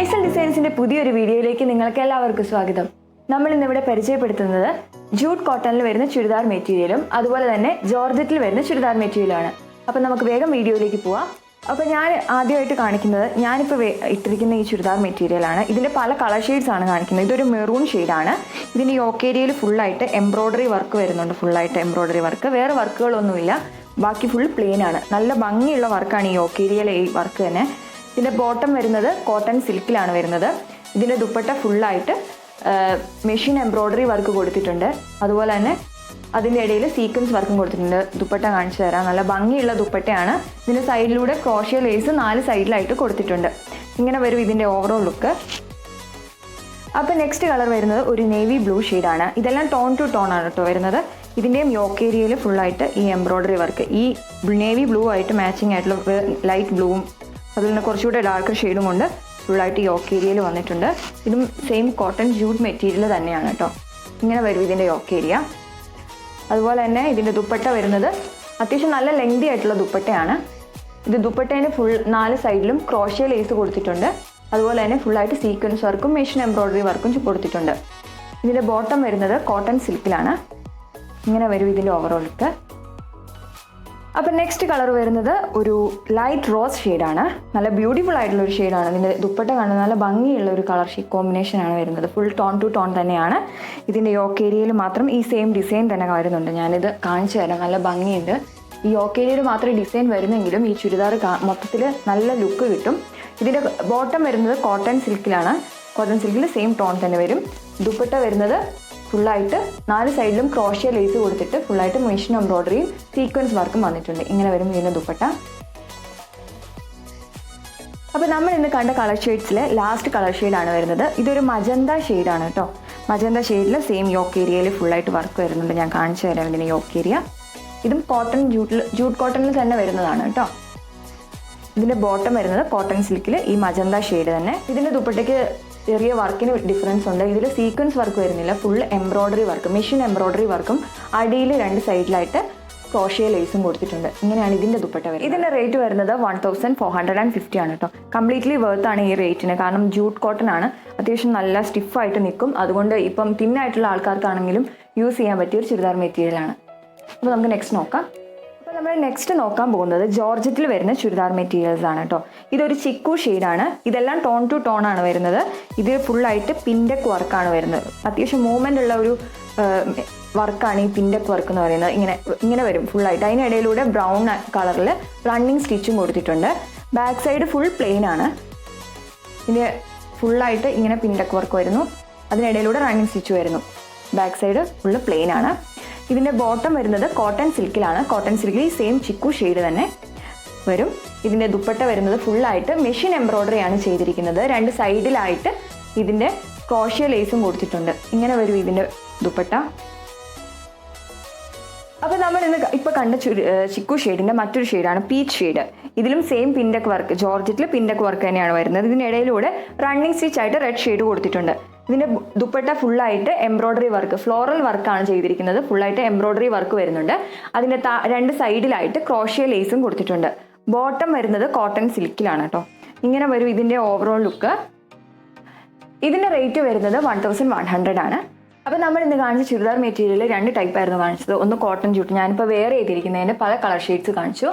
Hazel ഡിസൈൻസിന്റെ പുതിയൊരു വീഡിയോയിലേക്ക് നിങ്ങൾക്ക് എല്ലാവർക്കും സ്വാഗതം. നമ്മൾ ഇന്നിവിടെ പരിചയപ്പെടുത്തുന്നത് ജൂട്ട് കോട്ടണിൽ വരുന്ന ചുരിദാർ മെറ്റീരിയലും അതുപോലെ തന്നെ ജോർജറ്റിൽ വരുന്ന ചുരിദാർ മെറ്റീരിയലാണ്. അപ്പം നമുക്ക് വേഗം വീഡിയോയിലേക്ക് പോവാം. അപ്പോൾ ഞാൻ ആദ്യമായിട്ട് കാണിക്കുന്നത് ഞാനിപ്പോൾ ഇട്ടിരിക്കുന്ന ഈ ചുരിദാർ മെറ്റീരിയലാണ്. ഇതിൻ്റെ പല കളർ ഷെയ്ഡ്സ് ആണ് കാണിക്കുന്നത്. ഇതൊരു മെറൂൺ ഷെയ്ഡാണ്. ഇതിൻ്റെ യോക്ക് ഏരിയയിൽ ഫുള്ളായിട്ട് എംബ്രോയ്ഡറി വർക്ക് വരുന്നുണ്ട്. ഫുള്ളായിട്ട് എംബ്രോയ്ഡറി വർക്ക്, വേറെ വർക്കുകളൊന്നുമില്ല. ബാക്കി ഫുൾ പ്ലെയിൻ ആണ്. നല്ല ഭംഗിയുള്ള വർക്കാണ് ഈ യോക്ക് ഏരിയയിലെ ഈ വർക്ക് തന്നെ. ഇതിൻ്റെ ബോട്ടം വരുന്നത് കോട്ടൺ സിൽക്കിലാണ് വരുന്നത്. ഇതിൻ്റെ ദുപ്പട്ട ഫുള്ളായിട്ട് മെഷീൻ എംബ്രോയ്ഡറി വർക്ക് കൊടുത്തിട്ടുണ്ട്. അതുപോലെ തന്നെ അതിൻ്റെ ഇടയിൽ സീക്വൻസ് വർക്കും കൊടുത്തിട്ടുണ്ട്. ദുപ്പട്ട കാണിച്ചു തരാം. നല്ല ഭംഗിയുള്ള ദുപ്പട്ടയാണ്. ഇതിൻ്റെ സൈഡിലൂടെ ക്രോഷ്യ ലേസ് 4 സൈഡിലായിട്ട് കൊടുത്തിട്ടുണ്ട്. ഇങ്ങനെ വരും ഇതിൻ്റെ ഓവറോൾ ലുക്ക്. അപ്പോൾ നെക്സ്റ്റ് കളർ വരുന്നത് ഒരു നേവി ബ്ലൂ ഷെയ്ഡാണ്. ഇതെല്ലാം ടോൺ ടു ടോൺ ആണ് കേട്ടോ വരുന്നത്. ഇതിൻ്റെയും യോക്ക് ഏരിയയിൽ ഫുള്ളായിട്ട് ഈ എംബ്രോയ്ഡറി വർക്ക്, ഈ നേവി ബ്ലൂ ആയിട്ട് മാച്ചിങ് ആയിട്ടുള്ള ലൈറ്റ് ബ്ലൂവും അതിൽ നിന്ന് കുറച്ചുകൂടെ ഡാർക്കർ ഷെയ്ഡും കൊണ്ട് ഫുള്ളായിട്ട് യോക്ക് ഏരിയയിൽ വന്നിട്ടുണ്ട്. ഇതും സെയിം കോട്ടൺ ജൂട്ട് മെറ്റീരിയൽ തന്നെയാണ് കേട്ടോ. ഇങ്ങനെ വരും ഇതിൻ്റെ യോക്ക് ഏരിയ. അതുപോലെ തന്നെ ഇതിൻ്റെ ദുപ്പട്ട വരുന്നത് അത്യാവശ്യം നല്ല ലെങ്തി ആയിട്ടുള്ള ദുപ്പട്ടയാണ്. ഇത് ദുപ്പട്ടേൻ്റെ ഫുൾ 4 സൈഡിലും ക്രോഷ്യ ലേസ് കൊടുത്തിട്ടുണ്ട്. അതുപോലെ തന്നെ ഫുള്ളായിട്ട് സീക്വൻസ് വർക്കും മെഷീൻ എംബ്രോയ്ഡറി വർക്കും കൊടുത്തിട്ടുണ്ട്. ഇതിൻ്റെ ബോട്ടം വരുന്നത് കോട്ടൺ സിൽക്കിലാണ്. ഇങ്ങനെ വരും ഇതിൻ്റെ ഓവറോൾ ലുക്ക്. അപ്പോൾ നെക്സ്റ്റ് കളർ വരുന്നത് ഒരു ലൈറ്റ് റോസ് ഷെയ്ഡാണ്. നല്ല ബ്യൂട്ടിഫുൾ ആയിട്ടുള്ള ഒരു ഷെയ്ഡാണ്. ഇതിൻ്റെ ദുപ്പട്ട കാണുന്നത് നല്ല ഭംഗിയുള്ള ഒരു കളർ കോമ്പിനേഷനാണ് വരുന്നത്. ഫുൾ ടോൺ ടു ടോൺ തന്നെയാണ്. ഇതിൻ്റെ യോക്ക് ഏരിയയിൽ മാത്രം ഈ സെയിം ഡിസൈൻ തന്നെ വരുന്നുണ്ട്. ഞാനിത് കാണിച്ചു തരാം. നല്ല ഭംഗിയുണ്ട്. ഈ യോക്ക് ഏരിയയിൽ മാത്രമേ ഡിസൈൻ വരുന്നെങ്കിലും ഈ ചുരിദാർ മൊത്തത്തിൽ നല്ല ലുക്ക് കിട്ടും. ഇതിൻ്റെ ബോട്ടം വരുന്നത് കോട്ടൺ സിൽക്കിലാണ്. കോട്ടൺ സിൽക്കിൽ സെയിം ടോൺ തന്നെ വരും. ദുപ്പട്ട വരുന്നത് ഫുള്ളായിട്ട് 4 സൈഡിലും ക്രോഷ്യ ലേസ് കൊടുത്തിട്ട് ഫുള്ളായിട്ട് മെഷീൻ എംബ്രോയ്ഡറിയും സീക്വൻസ് വർക്കും വന്നിട്ടുണ്ട്. ഇങ്ങനെ വരും ഇതിൻ്റെ ദുപ്പട്ട. അപ്പോൾ നമ്മൾ ഇന്ന് കണ്ട കളർ ഷെയ്ഡ്സിൽ ലാസ്റ്റ് കളർ ഷെയ്ഡാണ് വരുന്നത്. ഇതൊരു മജന്ത ഷെയ്ഡാണ് കേട്ടോ. മജന്ത ഷെയ്ഡിൽ സെയിം യോക്ക് ഏരിയയിൽ ഫുള്ളായിട്ട് വർക്ക് വരുന്നുണ്ട്. ഞാൻ കാണിച്ചു തരാം ഇതിൻ്റെ യോക്ക് ഏരിയ. ഇതും കോട്ടൺ ജൂട്ട് കോട്ടണിൽ തന്നെ വരുന്നതാണ് കേട്ടോ. ഇതിൻ്റെ ബോട്ടം വരുന്നത് കോട്ടൺ സിൽക്കിൽ ഈ മജന്ത ഷെയ്ഡ് തന്നെ. ഇതിൻ്റെ ദുപ്പട്ടയ്ക്ക് ചെറിയ വർക്കിന് ഡിഫറൻസ് ഉണ്ട്. ഇതിൽ സീക്വൻസ് വർക്ക് വരുന്നില്ല. Full embroidery work, machine embroidery വർക്കും അടിയിൽ 2 സൈഡിലായിട്ട് ക്രോഷ്യ ലേസും കൊടുത്തിട്ടുണ്ട്. ഇങ്ങനെയാണ് ഇതിൻ്റെ ദുപ്പട്ട വരുന്നത്. ഇതിൻ്റെ റേറ്റ് വരുന്നത് 1450 ആണ് കേട്ടോ. കംപ്ലീറ്റ്ലി വർത്ത് ആണ് ഈ റേറ്റിന്. കാരണം ജൂട്ട് കോട്ടൺ ആണ്. അത്യാവശ്യം നല്ല സ്റ്റിഫായിട്ട് നിൽക്കും. അതുകൊണ്ട് ഇപ്പം തിന്നായിട്ടുള്ള ആൾക്കാർക്കാണെങ്കിലും യൂസ് ചെയ്യാൻ പറ്റിയ ഒരു ചുരിദാർ മെറ്റീരിയലാണ്. അപ്പോൾ നമുക്ക് നെക്സ്റ്റ് നോക്കാം. അപ്പോൾ നമ്മൾ നെക്സ്റ്റ് നോക്കാൻ പോകുന്നത് ജോർജറ്റിൽ വരുന്ന ചുരിദാർ മെറ്റീരിയൽസ് ആണ് കേട്ടോ. ഇതൊരു ചിക്കു ഷെയ്ഡാണ്. ഇതെല്ലാം ടോൺ ടു ടോൺ ആണ് വരുന്നത്. ഇത് ഫുള്ളായിട്ട് പിൻഡക്ക് വർക്കാണ് വരുന്നത്. അത്യാവശ്യം മൂവ്മെൻ്റ് ഉള്ള ഒരു വർക്കാണ് ഈ പിൻഡക്ക് വർക്ക് എന്ന് പറയുന്നത്. ഇങ്ങനെ വരും ഫുള്ളായിട്ട്. അതിനിടയിലൂടെ ബ്രൗൺ കളറിൽ റണ്ണിങ് സ്റ്റിച്ചും കൊടുത്തിട്ടുണ്ട്. ബാക്ക് സൈഡ് ഫുൾ പ്ലെയിൻ ആണ്. ഇതിന് ഫുള്ളായിട്ട് ഇങ്ങനെ പിൻഡക്ക് വർക്ക് വരുന്നു. അതിനിടയിലൂടെ റണ്ണിങ് സ്റ്റിച്ച് വരുന്നു. ബാക്ക് സൈഡ് ഫുള്ള് പ്ലെയിൻ ആണ്. ഇതിൻ്റെ ബോട്ടം വരുന്നത് കോട്ടൺ സിൽക്കിലാണ്. കോട്ടൺ സിൽക്കിൽ സെയിം ചിക്കു ഷെയ്ഡ് തന്നെ വരും. ഇതിൻ്റെ ദുപ്പട്ട വരുന്നത് ഫുള്ളായിട്ട് മെഷീൻ എംബ്രോയ്ഡറി ആണ് ചെയ്തിരിക്കുന്നത്. 2 സൈഡിലായിട്ട് ഇതിൻ്റെ ക്രോഷ്യ ലേസും കൊടുത്തിട്ടുണ്ട്. ഇങ്ങനെ വരും ഇതിൻ്റെ ദുപ്പട്ട. അപ്പോൾ നമ്മൾ ഇന്ന് ഇപ്പോൾ കണ്ട ചിക്കു ഷെയ്ഡിൻ്റെ മറ്റൊരു ഷെയ്ഡാണ് പീച്ച് ഷെയ്ഡ്. ഇതിലും സെയിം പിൻഡക്ക് വർക്ക്, ജോർജറ്റിൽ പിൻഡക്ക് വർക്ക് തന്നെയാണ് വരുന്നത്. ഇതിനിടയിലൂടെ റണ്ണിങ് സ്റ്റിച്ച് ആയിട്ട് റെഡ് ഷെയ്ഡ് കൊടുത്തിട്ടുണ്ട്. ഇതിൻ്റെ ദുപ്പട്ട ഫുള്ളായിട്ട് എംബ്രോയ്ഡറി വർക്ക്, ഫ്ലോറൽ വർക്കാണ് ചെയ്തിരിക്കുന്നത്. ഫുള്ളായിട്ട് എംബ്രോയ്ഡറി വർക്ക് വരുന്നുണ്ട്. അതിൻ്റെ 2 സൈഡിലായിട്ട് ക്രോഷ്യ ലേസും കൊടുത്തിട്ടുണ്ട്. ബോട്ടം വരുന്നത് കോട്ടൺ സിൽക്കിലാണ് കേട്ടോ. ഇങ്ങനെ വരും ഇതിൻ്റെ ഓവറോൾ ലുക്ക്. ഇതിൻ്റെ റേറ്റ് വരുന്നത് 1100 ആണ്. അപ്പോൾ നമ്മൾ ഇന്ന് കാണിച്ച ചുരിദാർ മെറ്റീരിയൽ 2 ടൈപ്പായിരുന്നു കാണിച്ചത്. ഒന്ന് കോട്ടൺ ജൂട്ട്, ഞാനിപ്പോൾ വേറെ ചെയ്തിരിക്കുന്നതിൻ്റെ പല കളർ ഷെയ്ഡ്സ് കാണിച്ചു.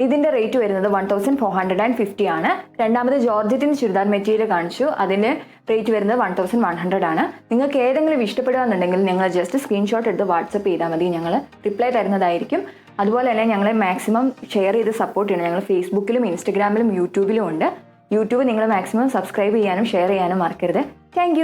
ഇതിൻ്റെ റേറ്റ് വരുന്നത് 1450 ആണ്. രണ്ടാമത് ജോർജറ്റിൻ്റെ ചുരിദാർ മെറ്റീരിയൽ കാണിച്ചു. അതിൻ്റെ റേറ്റ് വരുന്നത് 1100 ആണ്. നിങ്ങൾക്ക് ഏതെങ്കിലും ഇഷ്ടപ്പെടുകയെന്നുണ്ടെങ്കിൽ നിങ്ങൾ ജസ്റ്റ് സ്ക്രീൻഷോട്ട് എടുത്ത് വാട്സപ്പ് ചെയ്താൽ മതി. ഞങ്ങൾ റിപ്ലൈ തരുന്നതായിരിക്കും. അതുപോലെ തന്നെ ഞങ്ങളെ മാക്സിമം ഷെയർ ചെയ്ത് സപ്പോർട്ട് ചെയ്യണം. ഞങ്ങൾ ഫേസ്ബുക്കിലും ഇൻസ്റ്റഗ്രാമിലും യൂട്യൂബിലും ഉണ്ട്. യൂട്യൂബ് നിങ്ങൾ മാക്സിമം സബ്സ്ക്രൈബ് ചെയ്യാനും ഷെയർ ചെയ്യാനും മറക്കരുത്. താങ്ക്